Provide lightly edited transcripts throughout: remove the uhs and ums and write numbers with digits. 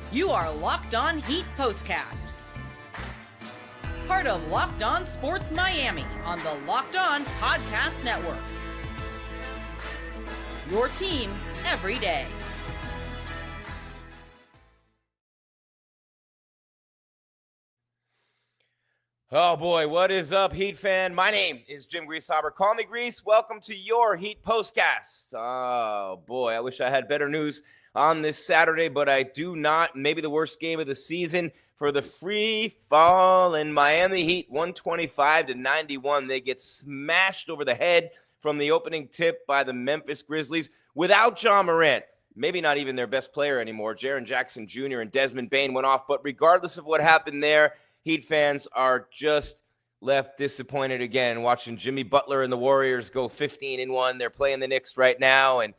You are Locked On Heat Postcast, part of Locked On Sports Miami on the Locked On Podcast Network. Your team every day. Oh boy, what is up, Heat fan? My name is Jim Greasehaber. Call me Grease. Welcome to your Heat Postcast. Oh boy, I wish I had better news on this Saturday, but I do not. Maybe the worst game of the season for the free fall in Miami Heat, 125-91. They get smashed over the head from the opening tip by the Memphis Grizzlies without Ja Morant. Maybe not even their best player anymore. Jaren Jackson Jr. and Desmond Bane went off, but regardless of what happened there, Heat fans are just left disappointed again, watching Jimmy Butler and the Warriors go 15-1. They're playing the Knicks right now, and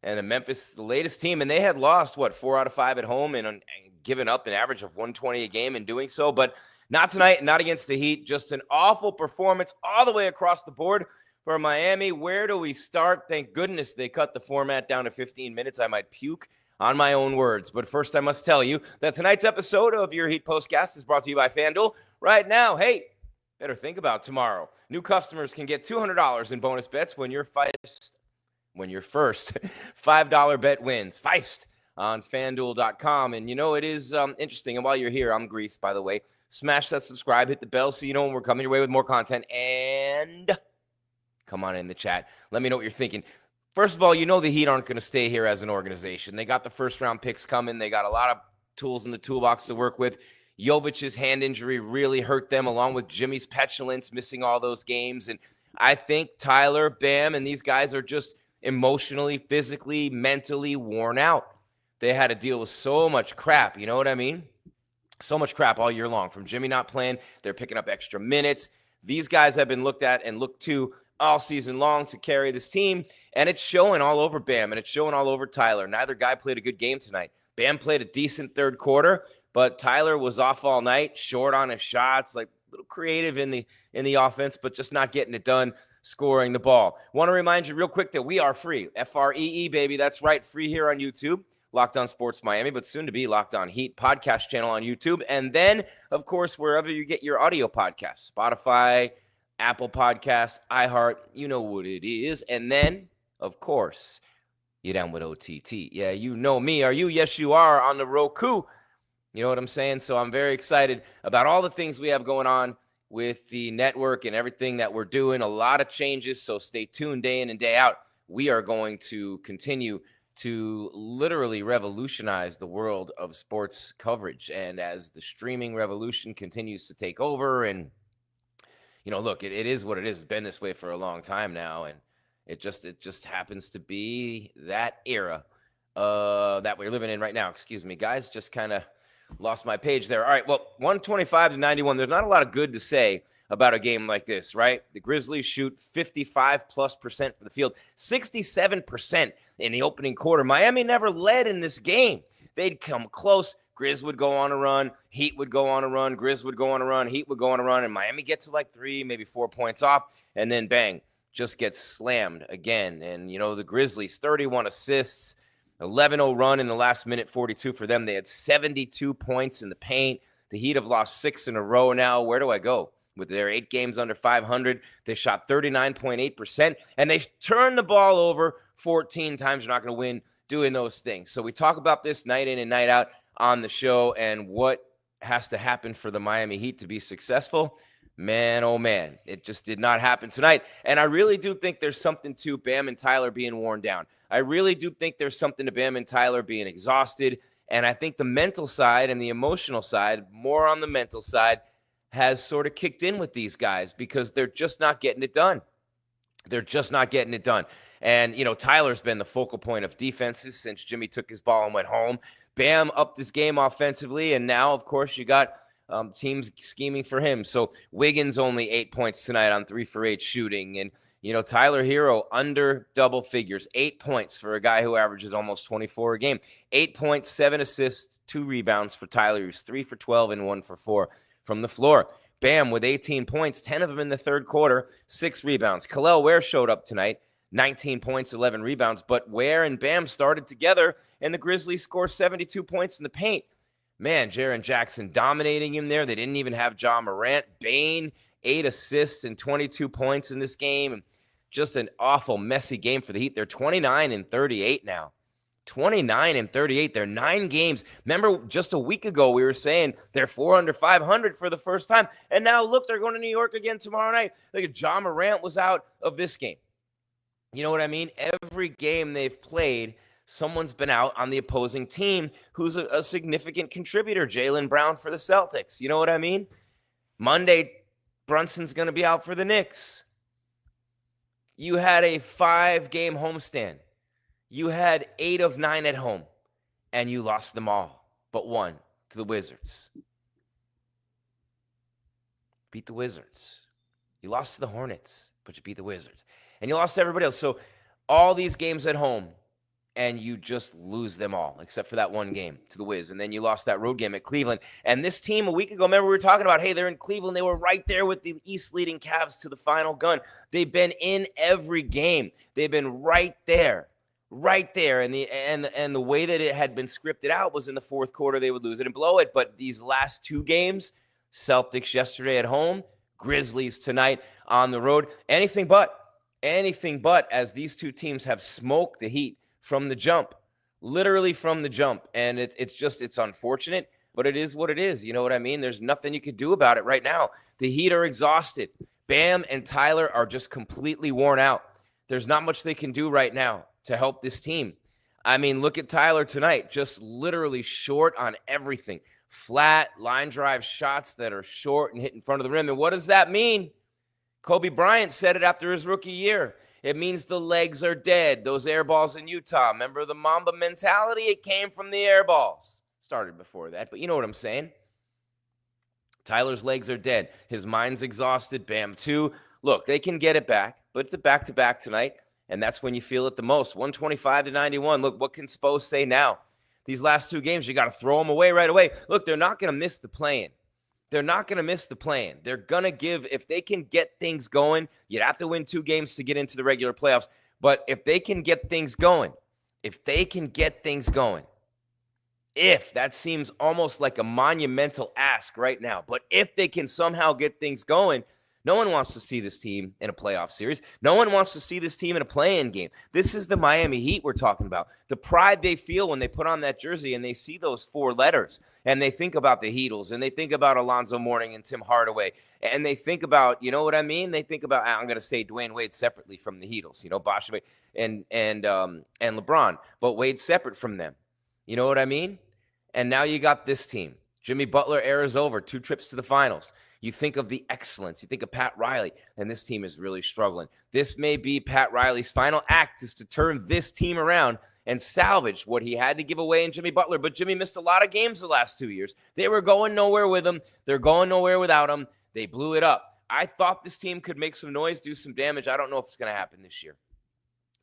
the Memphis, the latest team, and they had lost, 4 out of 5 at home and given up an average of 120 a game in doing so, but not tonight, not against the Heat. Just an awful performance all the way across the board for Miami. Where do we start? Thank goodness they cut the format down to 15 minutes. I might puke on my own words. But first, I must tell you that tonight's episode of your Heat Postcast is brought to you by FanDuel. Right now, hey, better think about tomorrow. New customers can get $200 in bonus bets when your first $5 bet wins. Feist on FanDuel.com. And, you know, it is interesting. And while you're here, I'm Grease, by the way. Smash that subscribe, hit the bell so you know when we're coming your way with more content. And come on in the chat. Let me know what you're thinking. First of all, you know the Heat aren't going to stay here as an organization. They got the first-round picks coming. They got a lot of tools in the toolbox to work with. Jovic's hand injury really hurt them, along with Jimmy's petulance, missing all those games. And I think Tyler, Bam, and these guys are just emotionally, physically, mentally worn out. They had to deal with so much crap, you know what I mean? So much crap all year long. From Jimmy not playing, they're picking up extra minutes. These guys have been looked at and looked to all season long to carry this team, and it's showing all over Bam, and it's showing all over Tyler. Neither guy played a good game tonight. Bam played a decent third quarter, but Tyler was off all night, short on his shots, like a little creative in the offense, but just not getting it done scoring the ball. Want to remind you real quick that we are free. FREE, baby. That's right, free here on YouTube. Locked On Sports Miami, but soon to be Locked On Heat podcast channel on YouTube. And then, of course, wherever you get your audio podcasts, Spotify, Apple Podcasts, iHeart, you know what it is. And then, of course, you're down with OTT. Yeah, you know me. Are you? Yes, you are on the Roku. You know what I'm saying? So I'm very excited about all the things we have going on with the network and everything that we're doing. A lot of changes, so stay tuned day in and day out. We are going to continue to literally revolutionize the world of sports coverage. And as the streaming revolution continues to take over, and you know, look, it is what it is. It's been this way for a long time now, and it just happens to be that era that we're living in right now. Excuse me, guys, just kind of lost my page there. All right, well, 125-91. There's not a lot of good to say about a game like this, right? The Grizzlies shoot 55+% for the field, 67% in the opening quarter. Miami never led in this game. They'd come close. Grizz would go on a run, Heat would go on a run, Grizz would go on a run, Heat would go on a run, and Miami gets to like 3, maybe 4 points off, and then bang, just gets slammed again. And, you know, the Grizzlies, 31 assists, 11-0 run in the last minute, 42 for them. They had 72 points in the paint. The Heat have lost 6 in a row now. Where do I go? With their 8 games under 500, they shot 39.8%, and they turned the ball over 14 times. You're not going to win doing those things. So we talk about this night in and night out on the show, and what has to happen for the Miami Heat to be successful. Man, oh man, it just did not happen tonight. And I really do think there's something to Bam and Tyler being worn down. I really do think there's something to Bam and Tyler being exhausted. And I think the mental side and the emotional side, more on the mental side, has sort of kicked in with these guys because they're just not getting it done. They're just not getting it done. And, you know, Tyler's been the focal point of defenses since Jimmy took his ball and went home. Bam upped his game offensively, and now, of course, you got teams scheming for him. So Wiggins only 8 points tonight on 3 for 8 shooting. And, you know, Tyler Herro under double figures, 8 points for a guy who averages almost 24 a game. 8 points, 7 assists, 2 rebounds for Tyler, who's 3 for 12 and 1 for 4 from the floor. Bam with 18 points, 10 of them in the third quarter, 6 rebounds. Kel'el Ware showed up tonight, 19 points, 11 rebounds, but Ware and Bam started together, and the Grizzlies scored 72 points in the paint. Man, Jaren Jackson dominating him there. They didn't even have Ja Morant. Bane, 8 assists and 22 points in this game. Just an awful, messy game for the Heat. They're 29-38 now. 29-38. They're 9 games. Remember, just a week ago, we were saying they're 4 under 500 for the first time. And now, look, they're going to New York again tomorrow night. Look at Ja Morant was out of this game. You know what I mean? Every game they've played, someone's been out on the opposing team who's a significant contributor. Jaylen Brown for the Celtics. You know what I mean? Monday, Brunson's going to be out for the Knicks. You had a 5-game homestand. You had 8 of 9 at home, and you lost them all but one to the Wizards. Beat the Wizards. You lost to the Hornets, but you beat the Wizards. And you lost to everybody else. So all these games at home, and you just lose them all, except for that one game to the Wiz. And then you lost that road game at Cleveland. And this team a week ago, remember we were talking about, hey, they're in Cleveland. They were right there with the East leading Cavs to the final gun. They've been in every game. They've been right there. Right there. And the way that it had been scripted out was in the fourth quarter, they would lose it and blow it. But these last 2 games, Celtics yesterday at home, Grizzlies tonight on the road, anything but, as these two teams have smoked the Heat from the jump, literally from the jump. And it's unfortunate, but it is what it is. You know what I mean? There's nothing you could do about it right now. The Heat are exhausted. Bam and Tyler are just completely worn out. There's not much they can do right now to help this team. I mean, look at Tyler tonight, just literally short on everything. Flat line drive shots that are short and hit in front of the rim. And what does that mean? Kobe Bryant said it after his rookie year. It means the legs are dead. Those air balls in Utah. Remember the Mamba mentality? It came from the air balls. Started before that, but you know what I'm saying. Tyler's legs are dead. His mind's exhausted. Bam, too. Look, they can get it back, but it's a back-to-back tonight, and that's when you feel it the most. 125-91. Look, what can Spo say now? These last 2 games, you got to throw them away right away. Look, they're not going to miss the play-in. They're not going to miss the play-in. They're going to give, if they can get things going, you'd have to win 2 games to get into the regular playoffs. But if they can get things going, if that seems almost like a monumental ask right now, but if they can somehow get things going, no one wants to see this team in a playoff series. No one wants to see this team in a play-in game. This is the Miami Heat we're talking about. The pride they feel when they put on that jersey and they see those 4 letters and they think about the Heatles and they think about Alonzo Mourning and Tim Hardaway and they think about, you know what I mean? They think about, I'm going to say Dwayne Wade separately from the Heatles, you know, Bosh and LeBron, but Wade separate from them. You know what I mean? And now you got this team. Jimmy Butler era is over, 2 trips to the finals. You think of the excellence. You think of Pat Riley, and this team is really struggling. This may be Pat Riley's final act, is to turn this team around and salvage what he had to give away in Jimmy Butler. But Jimmy missed a lot of games the last 2 years. They were going nowhere with him. They're going nowhere without him. They blew it up. I thought this team could make some noise, do some damage. I don't know if it's going to happen this year.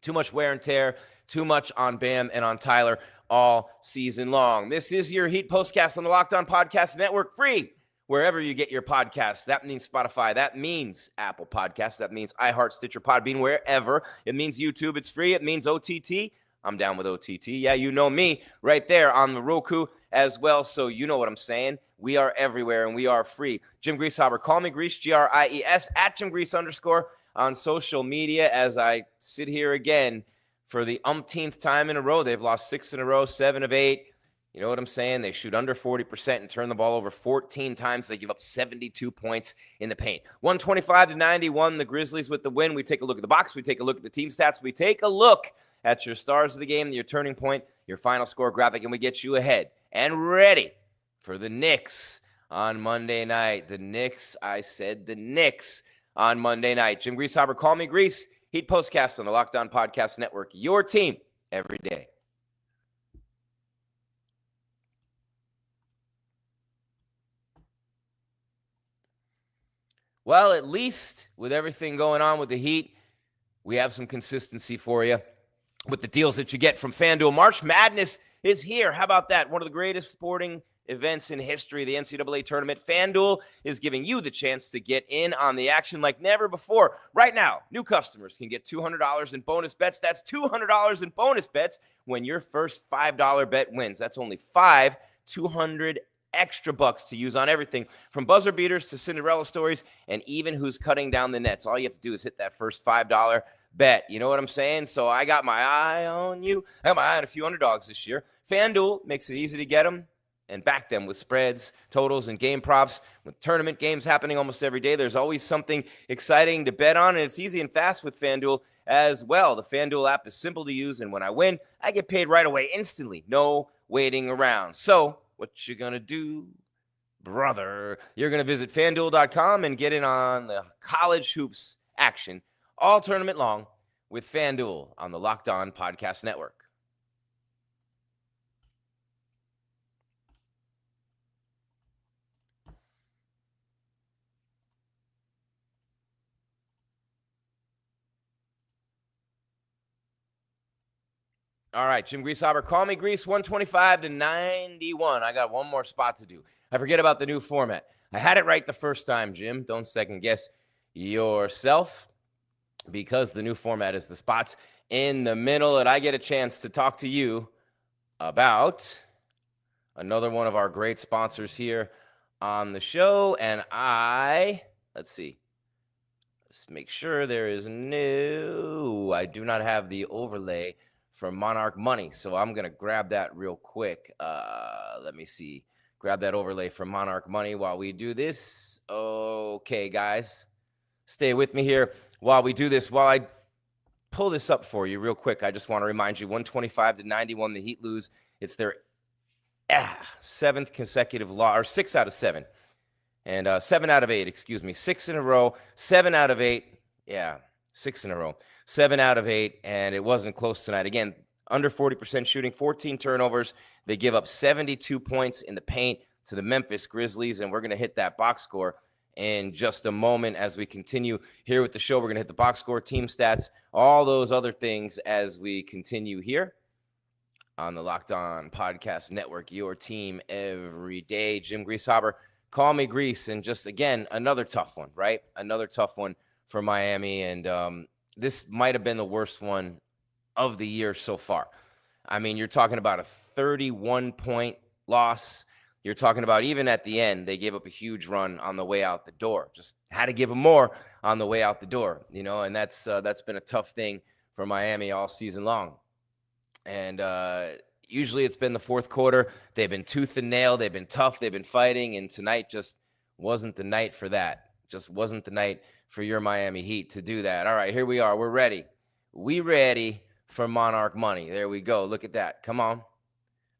Too much wear and tear, too much on Bam and on Tyler all season long. This is your Heat Postcast on the Locked On Podcast Network, free wherever you get your podcasts. That means Spotify. That means Apple Podcasts. That means iHeart, Stitcher, Podbean, wherever. It means YouTube. It's free. It means OTT. I'm down with OTT. Yeah, you know me right there on the Roku as well. So you know what I'm saying. We are everywhere and we are free. Jim Greasehaber. Call me Grease, Gries, at Jim Grease _ on social media as I sit here again for the umpteenth time in a row. They've lost 6 in a row, 7 of 8. You know what I'm saying? They shoot under 40% and turn the ball over 14 times. They give up 72 points in the paint. 125-91, the Grizzlies with the win. We take a look at the box. We take a look at the team stats. We take a look at your stars of the game, your turning point, your final score graphic, and we get you ahead and ready for the Knicks on Monday night. The Knicks, I said the Knicks on Monday night. Jim Greasehaber, call me Grease. Heat Postcast on the Locked On Podcast Network. Your team every day. Well, at least with everything going on with the Heat, we have some consistency for you with the deals that you get from FanDuel. March Madness is here. How about that? One of the greatest sporting events in history, the NCAA tournament. FanDuel is giving you the chance to get in on the action like never before. Right now, new customers can get $200 in bonus bets. That's $200 in bonus bets when your first $5 bet wins. That's only $5 $200 extra bucks to use on everything from buzzer beaters to Cinderella stories and even who's cutting down the nets. All you have to do is hit that first $5 bet. You know what I'm saying? So I got my eye on you. I got my eye on a few underdogs this year. FanDuel makes it easy to get them and back them with spreads, totals, and game props. With tournament games happening almost every day, there's always something exciting to bet on, and it's easy and fast with FanDuel as well. The FanDuel app is simple to use, and when I win, I get paid right away instantly. No waiting around. So what you gonna do, brother? You're gonna visit FanDuel.com and get in on the college hoops action all tournament long with FanDuel on the Locked On Podcast Network. All right, Jim Greasehaber, call me Grease, 125 to 91. I got one more spot to do. I forget about the new format. I had it right the first time, Jim. Don't second guess yourself because the new format is the spots in the middle, and I get a chance to talk to you about another one of our great sponsors here on the show. And let's make sure there is I do not have the overlay for Monarch Money. So I'm going to grab that real quick. Let me see. Grab that overlay for Monarch Money while we do this. Okay, guys. Stay with me here while we do this. While I pull this up for you real quick, I just want to remind you, 125 to 91, the Heat lose. It's their seventh consecutive loss, or 6 out of 7. And 7 out of 8, 6 in a row, 7 out of 8. Yeah, 6 in a row. 7 out of 8, and it wasn't close tonight. Again, under 40% shooting, 14 turnovers. They give up 72 points in the paint to the Memphis Grizzlies, and we're going to hit that box score in just a moment as we continue here with the show. We're going to hit the box score, team stats, all those other things as we continue here on the Locked On Podcast Network, your team every day. Jim Greasehaber, call me Grease, and just, again, another tough one, right? Another tough one for Miami, and this might have been the worst one of the year so far. I mean, you're talking about a 31-point loss. You're talking about even at the end, they gave up a huge run on the way out the door. Just had to give them more on the way out the door, and that's been a tough thing for Miami all season long. And usually it's been the fourth quarter. They've been tooth and nail. They've been tough. They've been fighting, and tonight just wasn't the night for that. Just wasn't the night for your Miami Heat to do that. All right, here we are. We're ready. We ready for Monarch Money. There we go. Look at that. Come on.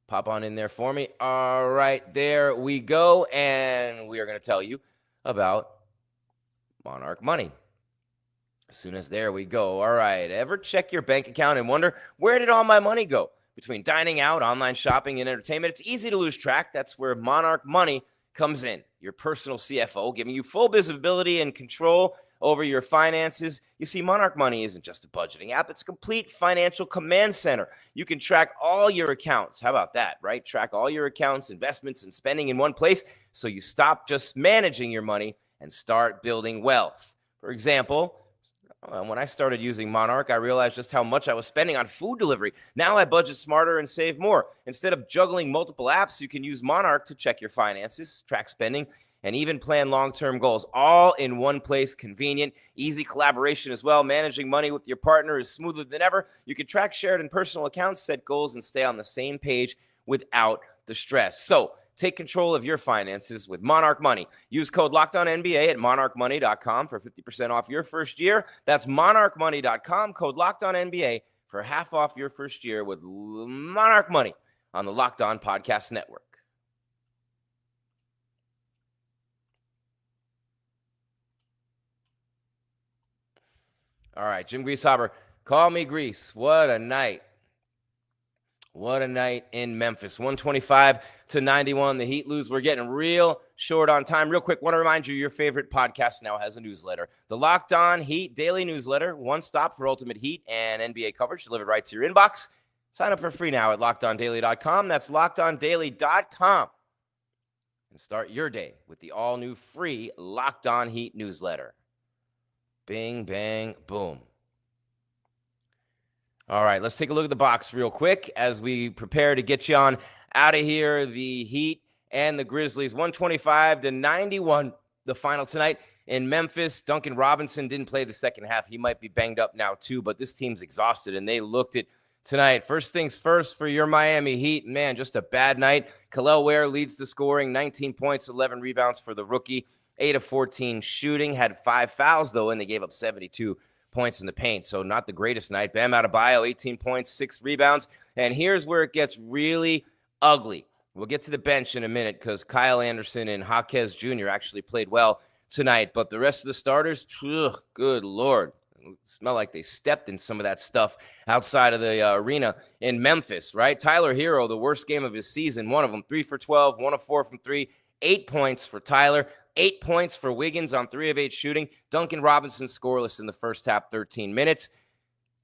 Pop on in there for me. All right, there we go. And we are going to tell you about Monarch Money. As soon as there we go. All right. Ever check your bank account and wonder, where did all my money go? Between dining out, online shopping, and entertainment, it's easy to lose track. That's where Monarch Money comes in. Your personal CFO, giving you full visibility and control over your finances. You see, Monarch Money isn't just a budgeting app. It's a complete financial command center. You can track all your accounts. How about that, right? Track all your accounts, investments, and spending in one place so you stop just managing your money and start building wealth. For example, when I started using Monarch, I realized just how much I was spending on food delivery. Now I budget smarter and save more. Instead of juggling multiple apps, you can use Monarch to check your finances, track spending, and even plan long-term goals, all in one place. Convenient, easy collaboration as well. Managing money with your partner is smoother than ever. You can track shared and personal accounts, set goals, and stay on the same page without the stress. So take control of your finances with Monarch Money. Use code LOCKEDONNBA at monarchmoney.com for 50% off your first year. That's monarchmoney.com, code LOCKEDONNBA for half off your first year with Monarch Money on the Locked On Podcast Network. All right, Jim Greasehaber, call me Grease. What a night. What a night in Memphis. 125 to 91. The Heat lose. We're getting real short on time. Real quick, want to remind you, your favorite podcast now has a newsletter. The Locked On Heat Daily Newsletter. One stop for ultimate Heat and NBA coverage delivered right to your inbox. Sign up for free now at LockedOnDaily.com. That's LockedOnDaily.com. And start your day with the all-new free Locked On Heat newsletter. Bing, bang, boom. All right, let's take a look at the box real quick as we prepare to get you on out of here. The Heat and the Grizzlies, 125-91, the final tonight in Memphis. Duncan Robinson didn't play the second half. He might be banged up now too, but this team's exhausted, and they looked it tonight. First things first for your Miami Heat. Man, just a bad night. Kel'el Ware leads the scoring, 19 points, 11 rebounds for the rookie, 8 of 14 shooting, had 5 fouls, though, and they gave up 72 points in the paint, so not the greatest night. Bam Adebayo, 18 points, 6 rebounds, and here's where it gets really ugly. We'll get to the bench in a minute because Kyle Anderson and Jacquez Jr. actually played well tonight, but the rest of the starters, good Lord, smell like they stepped in some of that stuff outside of the arena in Memphis, right? Tyler Herro, the worst game of his season, one of them, 3 for 12, 1 of 4 from 3, 8 points for Tyler, 8 points for Wiggins on 3 of 8 shooting. Duncan Robinson scoreless in the first half, 13 minutes.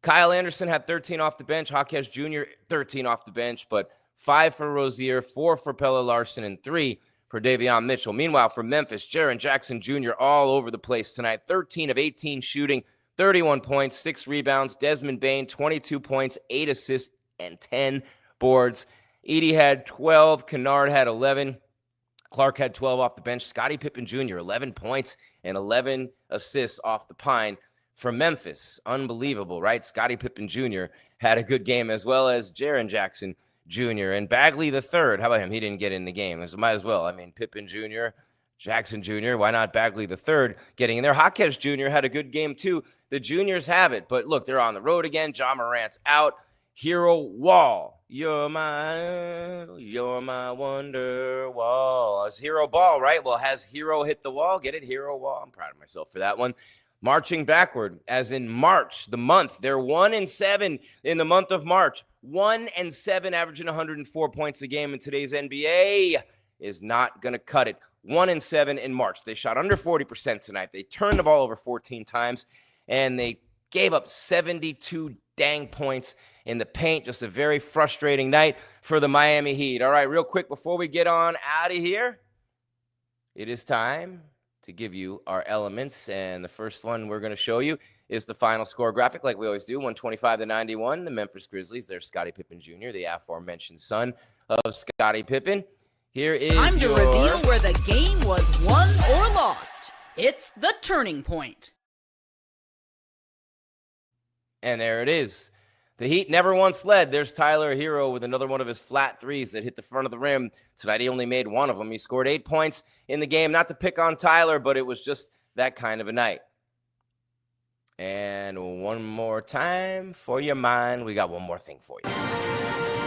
Kyle Anderson had 13 off the bench. Jacquez Jr., 13 off the bench, but 5 for Rozier, 4 for Pelle Larsson, and 3 for Davion Mitchell. Meanwhile, for Memphis, Jaren Jackson Jr. all over the place tonight. 13 of 18 shooting, 31 points, 6 rebounds. Desmond Bane, 22 points, 8 assists, and 10 boards. Edey had 12. Kennard had 11. Clark had 12 off the bench. Scottie Pippen Jr., 11 points and 11 assists off the pine for Memphis. Unbelievable, right? Scottie Pippen Jr. had a good game, as well as Jaren Jackson Jr. And Bagley the third. How about him? He didn't get in the game. Might as well. I mean, Pippen Jr., Jackson Jr., why not Bagley the third getting in there? Jacquez Jr. had a good game too. The juniors have it, but look, they're on the road again. Ja Morant's out. Herro Wall, you're my wonder wall. It's Herro Ball, right? Well, has Herro hit the wall? Get it? Herro Wall. I'm proud of myself for that one. Marching backward, as in March, the month. They're 1-7 in the month of March. 1-7, averaging 104 points a game in today's NBA is not going to cut it. 1-7 in March. They shot under 40% tonight. They turned the ball over 14 times, and they gave up 72 dang points in the paint. Just a very frustrating night for the Miami Heat. All right, real quick before we get on out of here, it is time to give you our elements. And the first one we're going to show you is the final score graphic, like we always do, 125-91. The Memphis Grizzlies, there's Scottie Pippen Jr., the aforementioned son of Scottie Pippen. Here is time to reveal where the game was won or lost. It's the turning point. And there it is. The Heat never once led. There's Tyler Herro with another one of his flat threes that hit the front of the rim. Tonight he only made one of them. He scored 8 points in the game. Not to pick on Tyler, but it was just that kind of a night. And one more time for your mind, we got one more thing for you.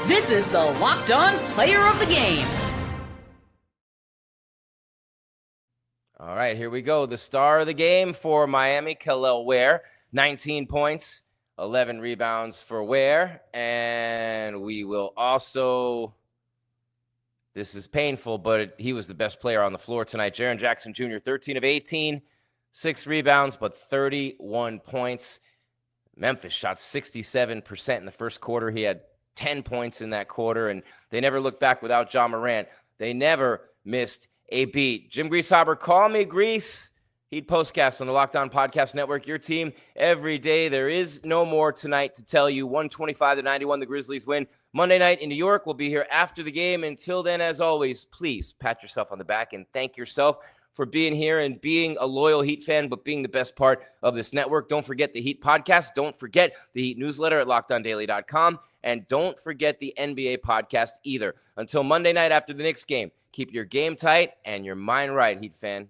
This is the Locked On Player of the Game. All right, here we go. The star of the game for Miami, Kel'el Ware, 19 points. 11 rebounds for Ware, and we will also, this is painful, but he was the best player on the floor tonight. Jaren Jackson Jr., 13 of 18, 6 rebounds, but 31 points. Memphis shot 67% in the first quarter. He had 10 points in that quarter, and they never looked back without Ja Morant. They never missed a beat. Jim Greasehaber, call me Grease. Heat Postcast on the Locked On Podcast Network, your team every day. There is no more tonight to tell you. 125-91, the Grizzlies win. Monday night in New York. We'll be here after the game. Until then, as always, please pat yourself on the back and thank yourself for being here and being a loyal Heat fan, but being the best part of this network. Don't forget the Heat Podcast. Don't forget the Heat newsletter at LockedOnDaily.com. And don't forget the NBA podcast either. Until Monday night after the Knicks game, keep your game tight and your mind right, Heat fan.